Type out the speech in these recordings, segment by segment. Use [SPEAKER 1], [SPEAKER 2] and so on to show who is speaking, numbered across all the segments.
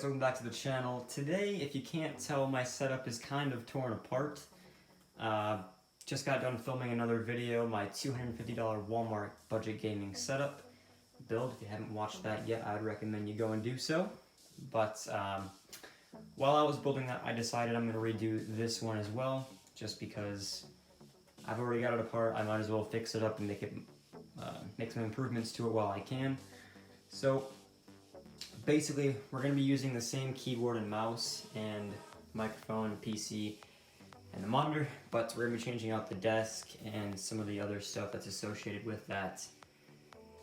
[SPEAKER 1] welcome back to the channel. Today, if you can't tell, my setup is kind of torn apart. Just got done filming another video, my $250 Walmart budget gaming setup build. If you haven't watched that yet, I would recommend you go and do so. But while I was building that, I decided I'm going to redo this one as well, just because I've already got it apart. I might as well fix it up and make some improvements to it while I can. So basically, we're going to be using the same keyboard and mouse and microphone, PC, and the monitor, but we're going to be changing out the desk and some of the other stuff that's associated with that,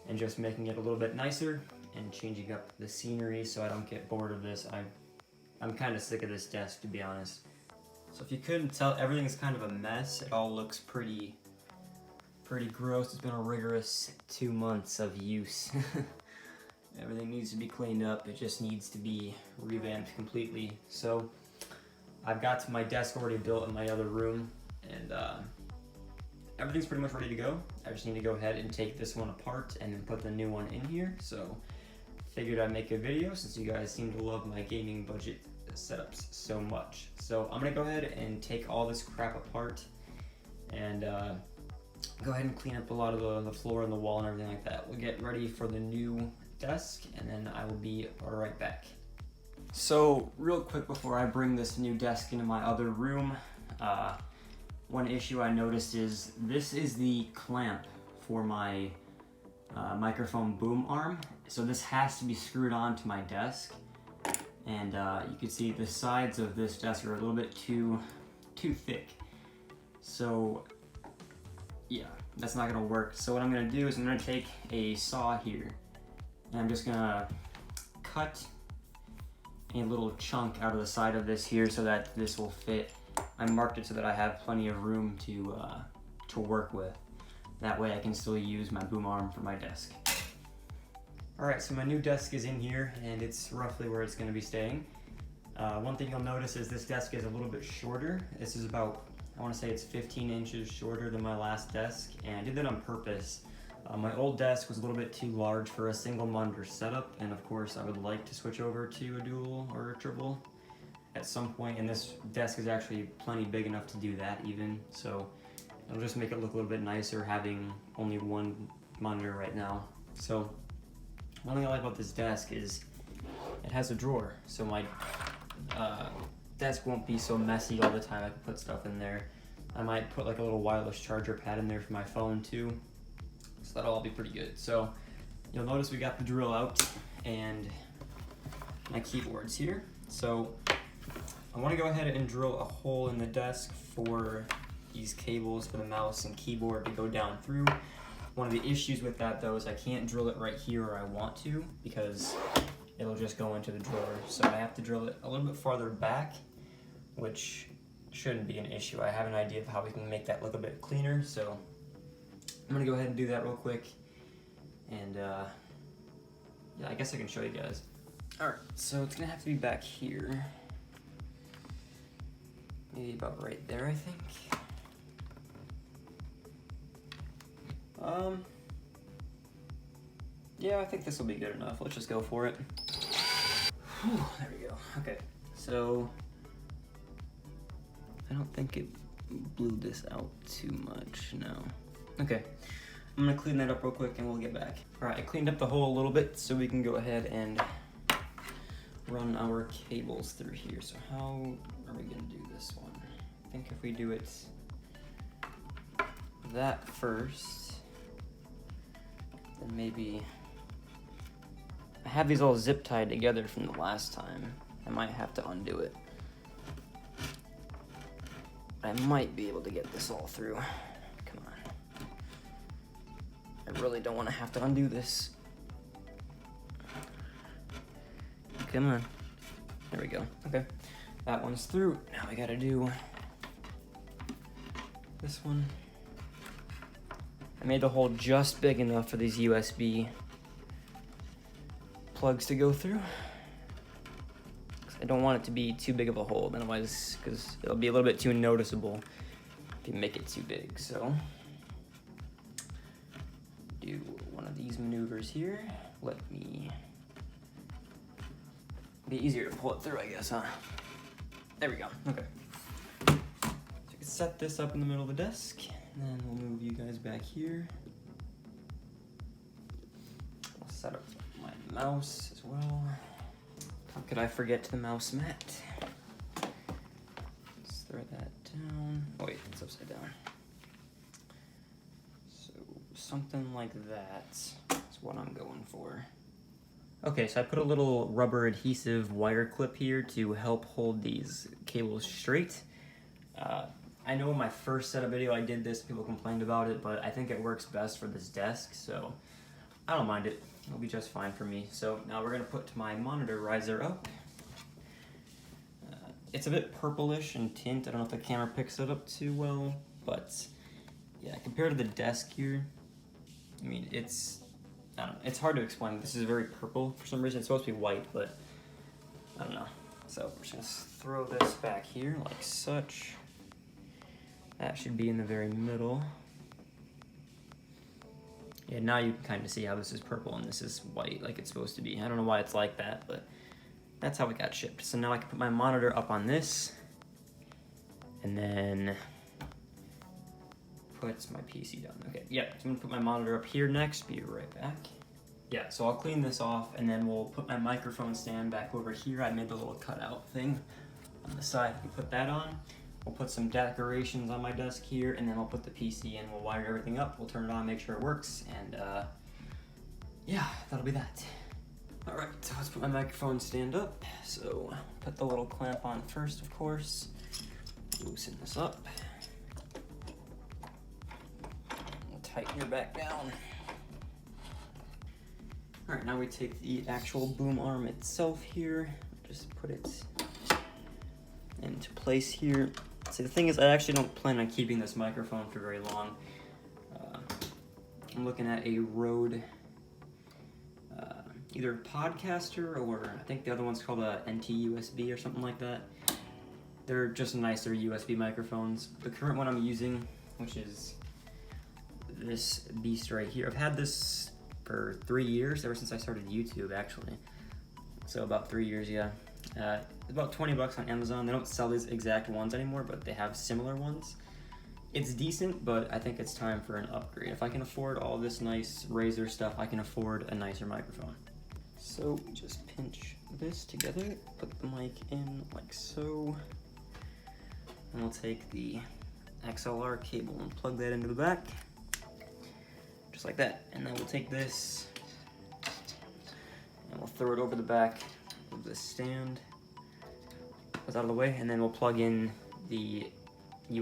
[SPEAKER 1] and just making it a little bit nicer and changing up the scenery so I don't get bored of this. I'm kind of sick of this desk, to be honest. So if you couldn't tell, everything's kind of a mess. It all looks pretty gross. It's been a rigorous 2 months of use. Everything needs to be cleaned up. It just needs to be revamped completely. So I've got my desk already built in my other room, and everything's pretty much ready to go. I just need to go ahead and take this one apart and then put the new one in here. So figured I'd make a video since you guys seem to love my gaming budget setups so much. So I'm gonna go ahead and take all this crap apart and go ahead and clean up a lot of the floor and the wall and everything like that. We'll get ready for the new desk, and then I will be right back. So real quick before I bring this new desk into my other room, one issue I noticed is this is the clamp for my microphone boom arm. So this has to be screwed onto my desk, and you can see the sides of this desk are a little bit too thick. So yeah, that's not gonna work. So what I'm gonna do is I'm gonna take a saw here, and I'm just gonna cut a little chunk out of the side of this here so that this will fit. I marked it so that I have plenty of room to work with. That way I can still use my boom arm for my desk. Alright, so my new desk is in here, and it's roughly where it's gonna be staying. One thing you'll notice is this desk is a little bit shorter. This is about, I wanna say it's 15 inches shorter than my last desk, and I did that on purpose. My old desk was a little bit too large for a single monitor setup, and of course I would like to switch over to a dual or a triple at some point, and this desk is actually plenty big enough to do that even, so it'll just make it look a little bit nicer having only one monitor right now. So one thing I like about this desk is it has a drawer, so my desk won't be so messy all the time. I can put stuff in there. I might put like a little wireless charger pad in there for my phone too. So that'll all be pretty good. So you'll notice we got the drill out and my keyboards here. So I want to go ahead and drill a hole in the desk for these cables for the mouse and keyboard to go down through. One of the issues with that though is I can't drill it right here where I want to, because it'll just go into the drawer. So I have to drill it a little bit farther back, which shouldn't be an issue. I have an idea of how we can make that look a bit cleaner. So I'm gonna go ahead and do that real quick, and yeah, I guess I can show you guys. Alright, so it's gonna have to be back here. Maybe about right there, I think. Yeah, I think this will be good enough. Let's just go for it. Whew, there we go. Okay, so I don't think it blew this out too much, no. Okay, I'm gonna clean that up real quick and we'll get back. All right, I cleaned up the hole a little bit so we can go ahead and run our cables through here. So how are we gonna do this one? I think if we do it that first, then maybe, I have these all zip tied together from the last time. I might have to undo it. I might be able to get this all through. I really don't want to have to undo this. Come on. There we go. Okay. That one's through. Now I gotta do this one. I made the hole just big enough for these USB plugs to go through. I don't want it to be too big of a hole, otherwise, because it'll be a little bit too noticeable if you make it too big. So do one of these maneuvers here. Let me Be easier to pull it through, I guess, huh? There we go. Okay. So you can set this up in the middle of the desk, and then we'll move you guys back here. I'll set up my mouse as well. How could I forget the mouse mat? Let's throw that down. Oh, wait, it's upside down. So something like that is what I'm going for. Okay, so I put a little rubber adhesive wire clip here to help hold these cables straight. I know in my first setup video I did this, people complained about it, but I think it works best for this desk, so I don't mind it. It'll be just fine for me. So now we're gonna put my monitor riser up. It's a bit purplish in tint. I don't know if the camera picks it up too well, but yeah, compared to the desk here, I mean, I don't know, it's hard to explain. This is very purple for some reason. It's supposed to be white, but I don't know. So we're just gonna throw this back here like such. That should be in the very middle. Yeah, now you can kind of see how this is purple and this is white like it's supposed to be. I don't know why it's like that, but that's how it got shipped. So now I can put my monitor up on this and then put my PC down. Okay, yeah, so I'm gonna put my monitor up here next, be right back. Yeah, so I'll clean this off and then we'll put my microphone stand back over here. I made the little cutout thing on the side. We put that on. We'll put some decorations on my desk here and then we'll put the PC in. We'll wire everything up. We'll turn it on, make sure it works, and yeah, that'll be that. All right, so let's put my microphone stand up. So put the little clamp on first, of course. Loosen this up. Tighten your back down. All right, now we take the actual boom arm itself here. Just put it into place here. See, the thing is, I actually don't plan on keeping this microphone for very long. I'm looking at a Rode, either Podcaster or I think the other one's called a NT-USB or something like that. They're just nicer USB microphones. The current one I'm using, which is this beast right here. I've had this for 3 years, ever since I started YouTube, actually. So about 3 years, yeah. About 20 bucks on Amazon. They don't sell these exact ones anymore, but they have similar ones. It's decent, but I think it's time for an upgrade. If I can afford all this nice Razer stuff, I can afford a nicer microphone. So just pinch this together, put the mic in like so, and we'll take the XLR cable and plug that into the back, just like that. And then we'll take this and we'll throw it over the back of the stand, put it out of the way, and then we'll plug in the the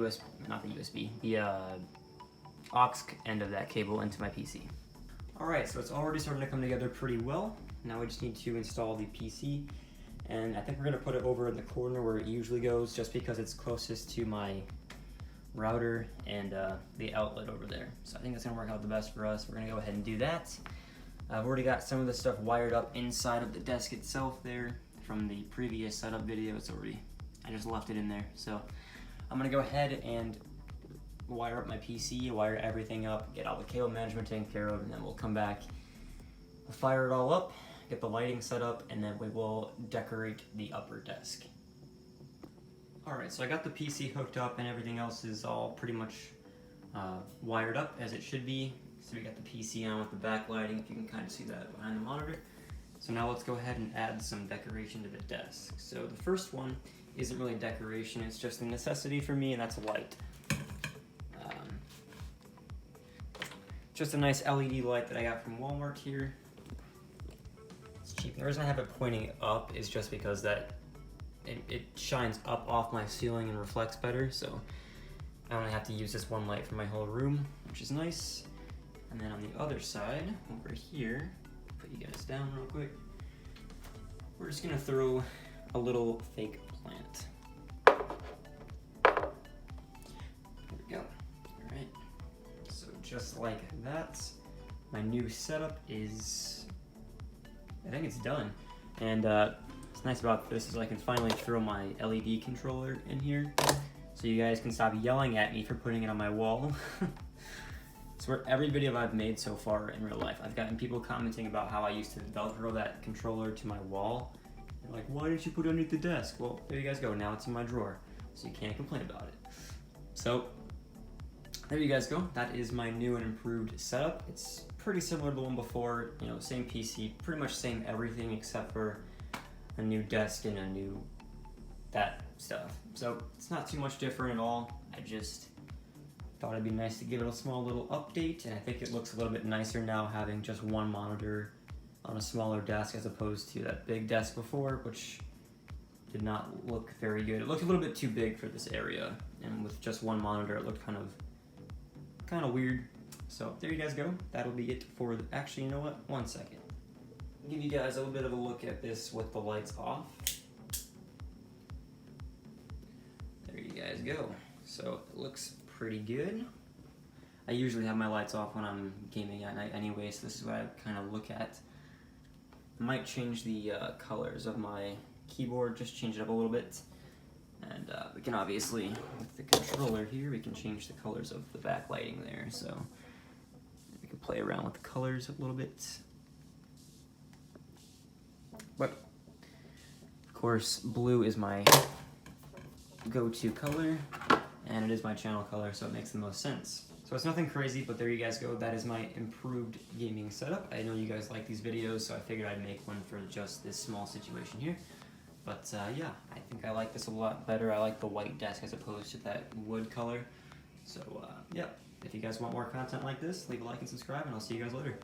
[SPEAKER 1] aux end of that cable into my PC. Alright, so it's already starting to come together pretty well. Now we just need to install the PC, and I think we're going to put it over in the corner where it usually goes, just because it's closest to my router and the outlet over there. So I think that's going to work out the best for us. We're going to go ahead and do that. I've already got some of the stuff wired up inside of the desk itself there from the previous setup video. I just left it in there. So I'm gonna go ahead and wire up my PC, wire everything up, get all the cable management taken care of, and then we'll come back, we'll fire it all up, get the lighting set up, and then we will decorate the upper desk. Alright, so I got the PC hooked up and everything else is all pretty much wired up as it should be. So we got the PC on with the backlighting, if you can kind of see that behind the monitor. So now let's go ahead and add some decoration to the desk. So the first one isn't really decoration, it's just a necessity for me, and that's a light. Just a nice LED light that I got from Walmart here. It's cheap. The reason I have it pointing up is just because that it shines up off my ceiling and reflects better, so I only have to use this one light for my whole room, which is nice. And then on the other side, over here, put you guys down real quick, we're just gonna throw a little fake plant. There we go. All right. So just like that, my new setup is, I think it's done. And what's nice about this is I can finally throw my LED controller in here, so you guys can stop yelling at me for putting it on my wall. It's where every video I've made so far in real life, I've gotten people commenting about how I used to Velcro that controller to my wall. Like, why didn't you put it underneath the desk? Well, there you guys go. Now it's in my drawer, so you can't complain about it. So there you guys go. That is my new and improved setup. It's pretty similar to the one before. You know, same PC, pretty much same everything except for a new desk and a new that stuff. So it's not too much different at all. I just thought it'd be nice to give it a small little update, and I think it looks a little bit nicer now having just one monitor on a smaller desk as opposed to that big desk before, which did not look very good. It looked a little bit too big for this area, and with just one monitor it looked kind of weird. So there you guys go. That'll be it for actually, you know what? One second. I'll give you guys a little bit of a look at this with the lights off. There you guys go. So it looks pretty good. I usually have my lights off when I'm gaming at night anyway, so this is what I kind of look at. I might change the colors of my keyboard, just change it up a little bit. And we can obviously, with the controller here, we can change the colors of the backlighting there. So we can play around with the colors a little bit. But of course, blue is my go-to color, and it is my channel color, so it makes the most sense. So it's nothing crazy, but there you guys go. That is my improved gaming setup. I know you guys like these videos, so I figured I'd make one for just this small situation here. But yeah, I think I like this a lot better. I like the white desk as opposed to that wood color. So yeah, if you guys want more content like this, leave a like and subscribe, and I'll see you guys later.